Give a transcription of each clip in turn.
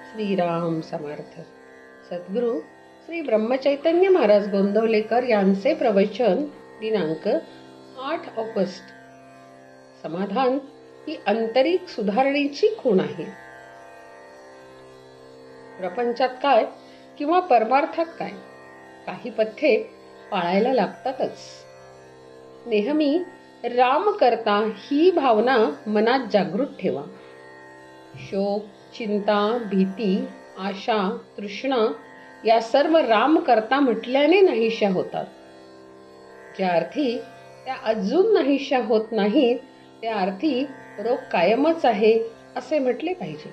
श्रीराम समर्थ. सद्गुरू श्री ब्रह्मचैतन्य महाराज गोंदवलेकर यांचे प्रवचन दिनांक 8 ऑगस्ट. समाधान ही आंतरिक सुधारणेची खूण आहे. प्रपंचात काय किंवा परमार्थात काय, काही पथ्ये पाळायला लागतातच. नेहमी राम करता ही भावना मनात जागृत ठेवा. शोक, चिंता, भीती, आशा, तृष्णा या सर्व राम करता म्हटल्याने नाहीशा होतात. ज्या अर्थी त्या अजून नाहीशा होत नाहीत त्या अर्थी रोग कायमच आहे असे म्हटले पाहिजे.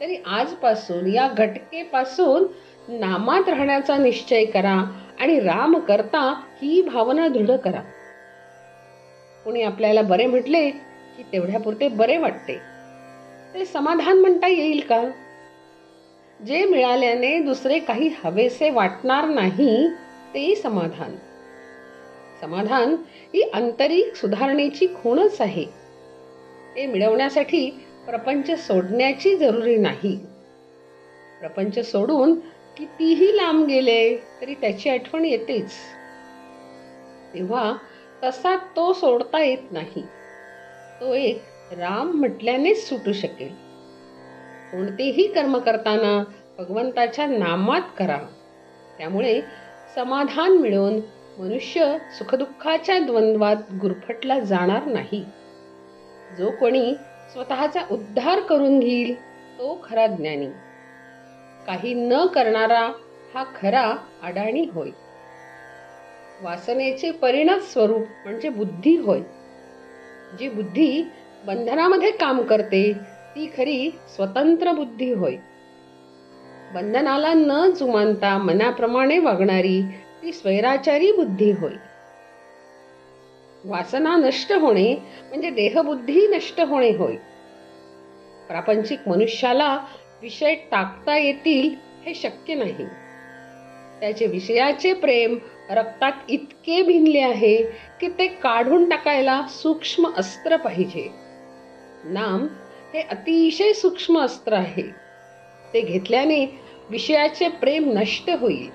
तरी आजपासून या घटकेपासून नामात राहण्याचा निश्चय करा आणि राम करता ही भावना दृढ करा. कोणी आपल्याला बरे म्हटले की तेवढ्यापुरते बरे वाटते. ते समाधान म्हणता येईल का? जे मिळाल्याने दुसरे काही हवेसे वाटणार नाही ते समाधान. समाधान ही आंतरिक सुधारणेची खूणच आहे. ते मिळवण्यासाठी प्रपंच सोडण्याची जरुरी नाही. प्रपंच सोडून कितीही लांब गेले तरी त्याची आठवण येतेच. तेव्हा तसा तो सोडता येत नाही. तो एक राम म्हटल्यानेच सुटू शकेल. कोणतेही कर्म करताना भगवंताच्या नामात करा. त्यामुळे समाधान मिळून मनुष्य सुखदुःखाच्या द्वंद्वात गुरफटला जाणार नाही. जो कोणी स्वतःचा उद्धार करून घेईल तो खरा ज्ञानी. काही न करणारा हा खरा अडाणी होय. वासनेचे परिणत स्वरूप म्हणजे बुद्धी होय. जी बुद्धी बंधनामध्ये काम करते ती खरी स्वतंत्र बुद्धी होय. बंधनाला न जुमानता मनाप्रमाणे वागणारी ती स्वैराचारी बुद्धी होय. वासना नष्ट होणे म्हणजे देहबुद्धी नष्ट होणे होय. प्रापंचिक मनुष्याला विषय टाकता येतील हे शक्य नाही. त्याचे विषयाचे प्रेम रक्तात इतके भिनले आहे की ते काढून टाकायला सूक्ष्म अस्त्र पाहिजे. नाम हे अतिशय सूक्ष्म अस्त्र आहे. ते घेतल्याने विषयाचे प्रेम नष्ट होईल.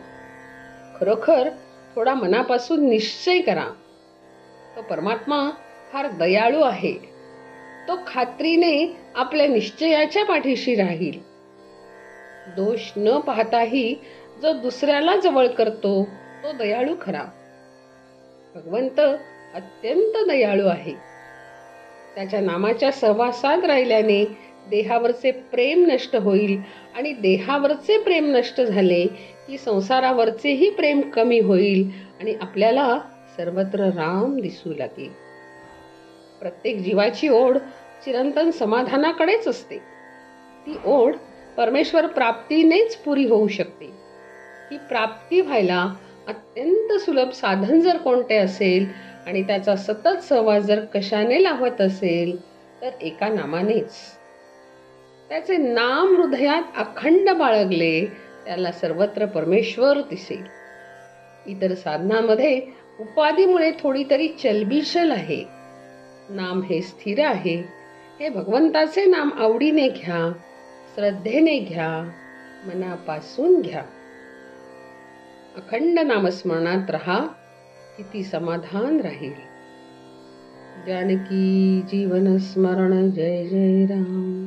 खरोखर थोडा मनापासून निश्चय करा. तो परमात्मा फार दयाळू आहे. तो खात्रीने आपल्या निश्चयाच्या पाठीशी राहील. दोष न पाहताही जो दुसऱ्याला जवळ करतो तो दयाळू खरा. भगवंत अत्यंत दयाळू आहे. त्याच्या नामाच्या सहवासात राहिल्याने देहावरचे प्रेम नष्ट होईल आणि देहावरचे प्रेम नष्ट झाले की संसारावरचेही प्रेम कमी होईल आणि आपल्याला सर्वत्र राम दिसू लागेल. प्रत्येक जीवाची ओढ चिरंतन समाधानाकडेच असते. ती ओढ परमेश्वर प्राप्तीनेच पुरी होऊ शकते. ही प्राप्ती व्हायला अत्यंत सुलभ साधन जर कोणते असेल आणि त्याचा सतत सहवास जर कशाने लावत असेल तर एका नामानेच. त्याचे नाम हृदयात अखंड बाळगले त्याला सर्वत्र परमेश्वर दिसेल. इतर साधनांमध्ये उपाधीमुळे थोडी तरी चलबिचल आहे. नाम हे स्थिर आहे. हे भगवंताचे नाम आवडीने घ्या, श्रद्धेने घ्या, मनापासून घ्या. अखंड नामस्मरणात रहा, किती समाधान राहील. जानकी जीवन स्मरण. जय जय राम.